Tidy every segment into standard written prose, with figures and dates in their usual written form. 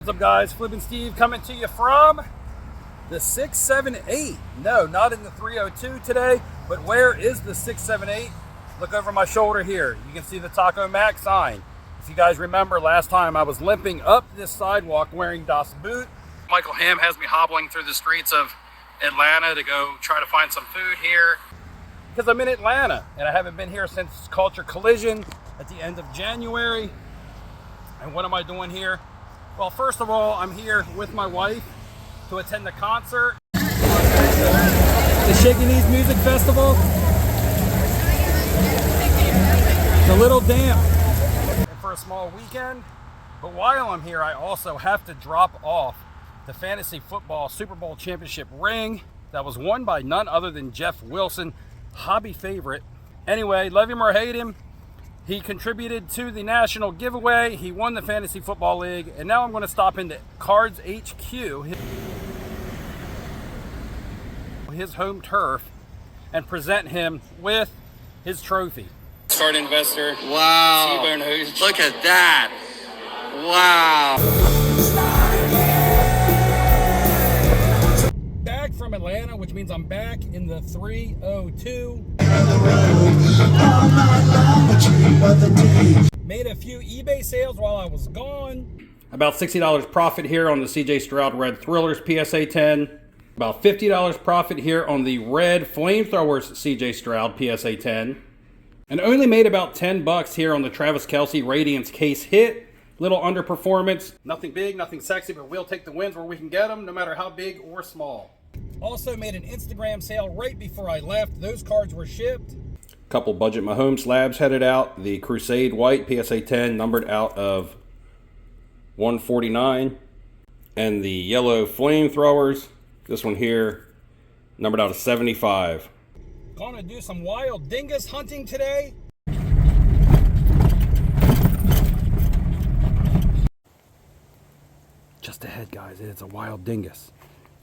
What's up, guys? Flippin' Steve coming to you from the 678. No, not in the 302 today, but where is the 678? Look over my shoulder here. You can see the Taco Mac sign. If you guys remember last time, I was limping up this sidewalk wearing Das Boot. Michael Ham has me hobbling through the streets of Atlanta to go try to find some food here because I'm in Atlanta and I haven't been here since Culture Collision at the end of January. And what am I doing here? Well, first of all, I'm here with my wife to attend the concert. The Shaky Knees Music Festival. It's a little damp for a small weekend, but while I'm here, I also have to drop off the Fantasy Football Super Bowl Championship ring that was won by none other than Jeff Wilson, hobby favorite. Anyway, love him or hate him, he contributed to the national giveaway. He won the Fantasy Football League, and now I'm going to stop into Cards HQ, his home turf, and present him with his trophy. Card investor. Wow. T-Bone Hooge. Look at that. Wow. Back from Atlanta, which means I'm back in the 302. Made a few eBay sales while I was gone. About $60 profit here on the CJ Stroud Red Thrillers PSA 10. About $50 profit here on the Red Flamethrowers CJ Stroud PSA 10. And only made about $10 here on the Travis Kelce Radiance Case Hit. Little underperformance. Nothing big, nothing sexy, but we'll take the wins where we can get them, no matter how big or small. Also made an Instagram sale right before I left. Those cards were shipped. Couple budget Mahomes slabs headed out. The Crusade White PSA 10 numbered out of 149. And the yellow Flamethrowers, this one here, numbered out of 75. Gonna do some wild dingus hunting today. Just ahead, guys, it's a wild dingus.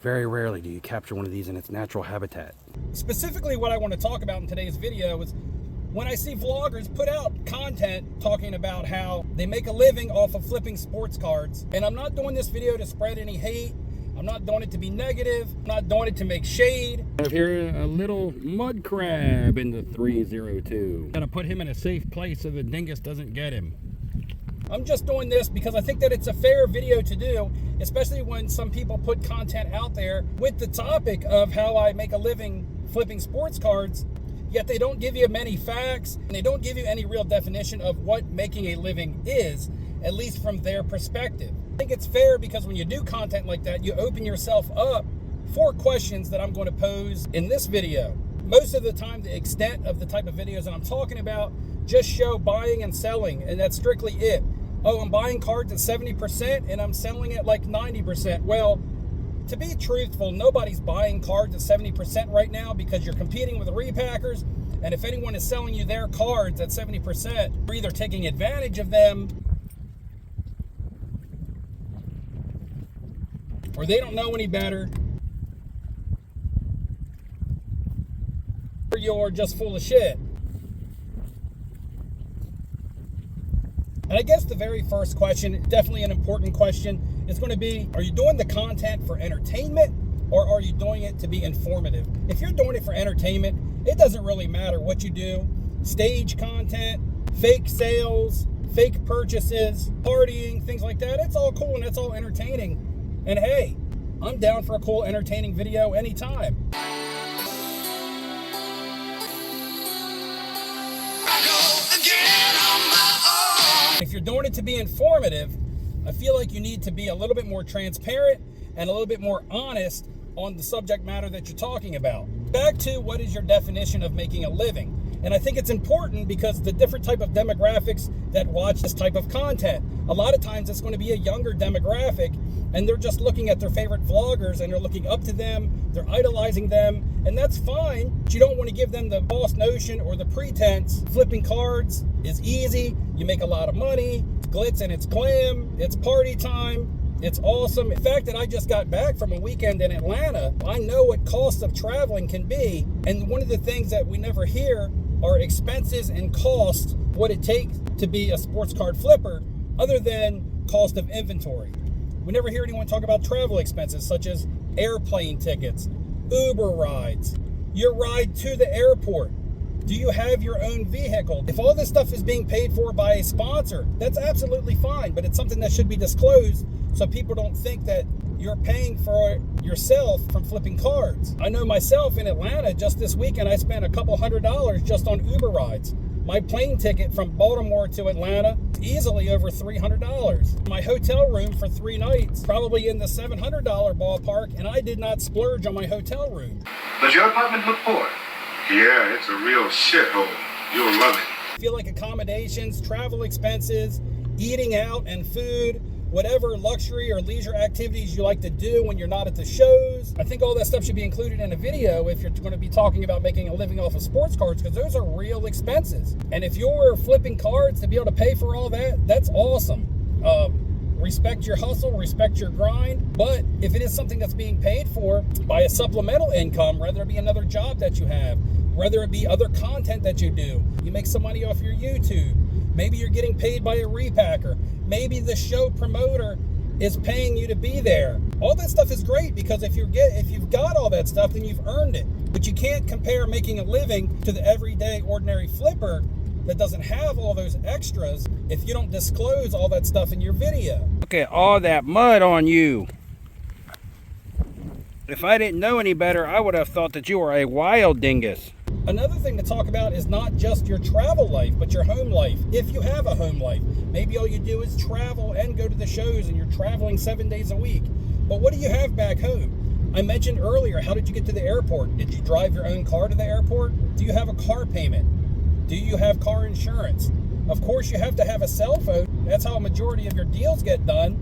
Very rarely do you capture one of these in its natural habitat. Specifically, what I want to talk about in today's video is when I see vloggers put out content talking about how they make a living off of flipping sports cards. And I'm not doing this video to spread any hate. I'm not doing it to be negative. I'm not doing it to make shade. I have here a little mud crab in the 302. Gotta put him in a safe place so the dingus doesn't get him. I'm just doing this because I think that it's a fair video to do, especially when some people put content out there with the topic of how I make a living flipping sports cards, yet they don't give you many facts and they don't give you any real definition of what making a living is, at least from their perspective. I think it's fair because when you do content like that, you open yourself up for questions that I'm going to pose in this video. Most of the time, the extent of the type of videos that I'm talking about just show buying and selling, and that's strictly it. Oh, I'm buying cards at 70% and I'm selling at like 90%. Well, to be truthful, nobody's buying cards at 70% right now because you're competing with the repackers. And if anyone is selling you their cards at 70%, you're either taking advantage of them or they don't know any better, or you're just full of shit. And I guess the very first question, definitely an important question, is going to be, are you doing the content for entertainment or are you doing it to be informative? If you're doing it for entertainment, it doesn't really matter what you do. Stage content, fake sales, fake purchases, partying, things like that. It's all cool and it's all entertaining. And hey, I'm down for a cool, entertaining video anytime. If you're doing it to be informative, I feel like you need to be a little bit more transparent and a little bit more honest on the subject matter that you're talking about. Back to what is your definition of making a living? And I think it's important because the different type of demographics that watch this type of content, a lot of times it's going to be a younger demographic and they're just looking at their favorite vloggers and they're looking up to them, they're idolizing them, and that's fine, but you don't want to give them the false notion or the pretense flipping cards is easy, you make a lot of money, it's glitz and it's glam, it's party time, it's awesome. In fact, that I just got back from a weekend in Atlanta. I know what cost of traveling can be, and one of the things that we never hear are expenses and costs, what it takes to be a sports card flipper, other than cost of inventory. We never hear anyone talk about travel expenses such as airplane tickets, Uber rides, your ride to the airport. Do you have your own vehicle? If all this stuff is being paid for by a sponsor, that's absolutely fine, but it's something that should be disclosed so people don't think that you're paying for yourself from flipping cards. I know myself in Atlanta, just this weekend, I spent a couple $100 just on Uber rides. My plane ticket from Baltimore to Atlanta, easily over $300. My hotel room for 3 nights, probably in the $700 ballpark, and I did not splurge on my hotel room. Does your apartment look poor? Yeah, it's a real shithole. You'll love it. I feel like accommodations, travel expenses, eating out and food, whatever luxury or leisure activities you like to do when you're not at the shows. I think all that stuff should be included in a video if you're going to be talking about making a living off of sports cards, because those are real expenses. And if you're flipping cards to be able to pay for all that, that's awesome. Respect your hustle, respect your grind. But if it is something that's being paid for by a supplemental income, whether it be another job that you have, whether it be other content that you do, you make some money off your YouTube. Maybe you're getting paid by a repacker. Maybe the show promoter is paying you to be there. All that stuff is great, because if you've got all that stuff, then you've earned it. But you can't compare making a living to the everyday ordinary flipper that doesn't have all those extras if you don't disclose all that stuff in your video. Look at all that mud on you. If I didn't know any better, I would have thought that you were a wild dingus. Another thing to talk about is not just your travel life, but your home life. If you have a home life, maybe all you do is travel and go to the shows and you're traveling 7 days a week. But what do you have back home? I mentioned earlier, how did you get to the airport? Did you drive your own car to the airport? Do you have a car payment? Do you have car insurance? Of course, you have to have a cell phone. That's how a majority of your deals get done.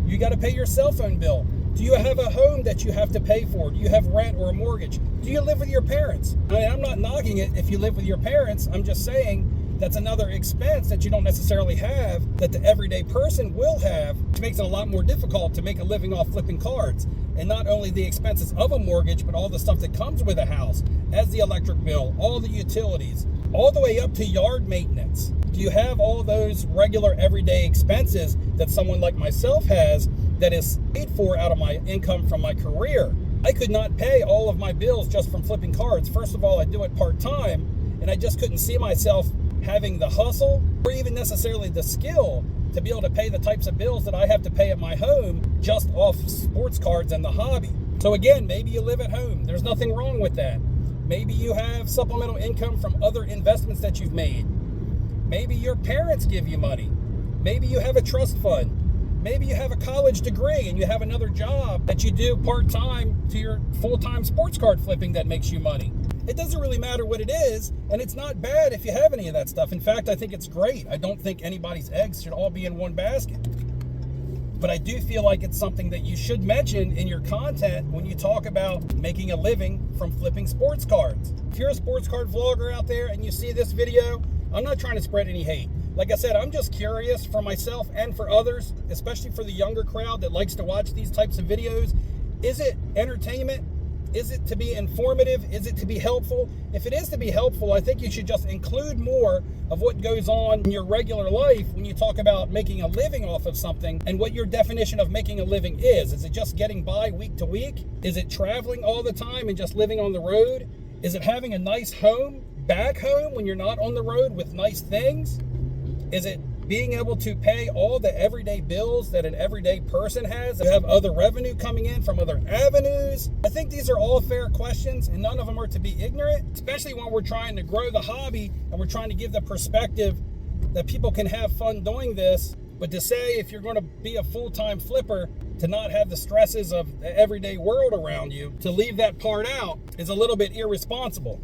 You got to pay your cell phone bill. Do you have a home that you have to pay for? Do you have rent or a mortgage? Do you live with your parents? I mean, I'm not knocking it if you live with your parents. I'm just saying that's another expense that you don't necessarily have, that the everyday person will have, which makes it a lot more difficult to make a living off flipping cards. And not only the expenses of a mortgage, but all the stuff that comes with a house, as the electric bill, all the utilities, all the way up to yard maintenance. Do you have all those regular everyday expenses that someone like myself has that is paid for out of my income from my career? I could not pay all of my bills just from flipping cards. First of all, I do it part-time, and I just couldn't see myself having the hustle or even necessarily the skill to be able to pay the types of bills that I have to pay at my home just off sports cards and the hobby. So again, maybe you live at home. There's nothing wrong with that. Maybe you have supplemental income from other investments that you've made. Maybe your parents give you money. Maybe you have a trust fund. Maybe you have a college degree and you have another job that you do part-time to your full-time sports card flipping that makes you money. It doesn't really matter what it is, and it's not bad if you have any of that stuff. In fact, I think it's great. I don't think anybody's eggs should all be in one basket. But I do feel like it's something that you should mention in your content when you talk about making a living from flipping sports cards. If you're a sports card vlogger out there and you see this video, I'm not trying to spread any hate. Like I said, I'm just curious for myself and for others, especially for the younger crowd that likes to watch these types of videos. Is it entertainment? Is it to be informative? Is it to be helpful? If it is to be helpful, I think you should just include more of what goes on in your regular life when you talk about making a living off of something, and what your definition of making a living is. Is it just getting by week to week? Is it traveling all the time and just living on the road? Is it having a nice home back home when you're not on the road with nice things? Is it being able to pay all the everyday bills that an everyday person has, to have other revenue coming in from other avenues? I think these are all fair questions, and none of them are to be ignorant, especially when we're trying to grow the hobby and we're trying to give the perspective that people can have fun doing this. But to say if you're going to be a full-time flipper, to not have the stresses of the everyday world around you, to leave that part out, is a little bit irresponsible.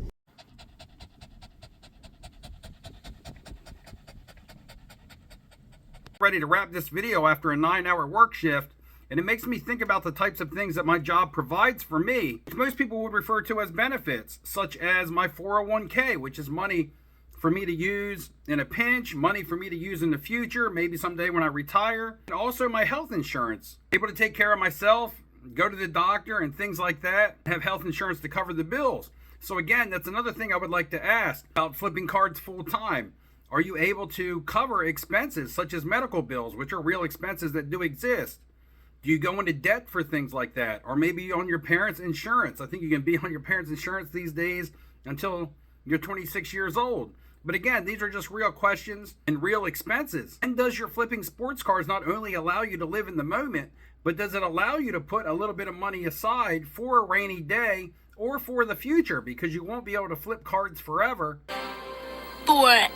Ready to wrap this video after a 9-hour work shift, and it makes me think about the types of things that my job provides for me, which most people would refer to as benefits, such as my 401k, which is money for me to use in a pinch, money for me to use in the future, maybe someday when I retire, and also my health insurance. Able to take care of myself, go to the doctor and things like that, have health insurance to cover the bills. So again, that's another thing I would like to ask about flipping cards full time. Are you able to cover expenses such as medical bills, which are real expenses that do exist? Do you go into debt for things like that? Or maybe on your parents' insurance. I think you can be on your parents' insurance these days until you're 26 years old. But again, these are just real questions and real expenses. And does your flipping sports cars not only allow you to live in the moment, but does it allow you to put a little bit of money aside for a rainy day or for the future? Because you won't be able to flip cards forever. Forever.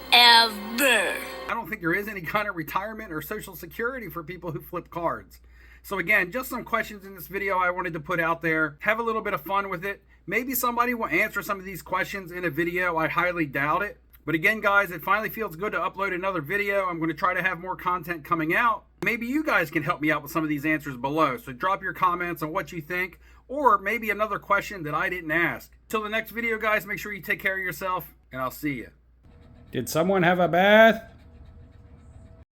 I don't think there is any kind of retirement or social security for people who flip cards. So again, just some questions in this video I wanted to put out there. Have a little bit of fun with it. Maybe somebody will answer some of these questions in a video. I highly doubt it. But again, guys, it finally feels good to upload another video. I'm going to try to have more content coming out. Maybe you guys can help me out with some of these answers below. So drop your comments on what you think, or maybe another question that I didn't ask. Till the next video, guys, make sure you take care of yourself, and I'll see you. Did someone have a bath?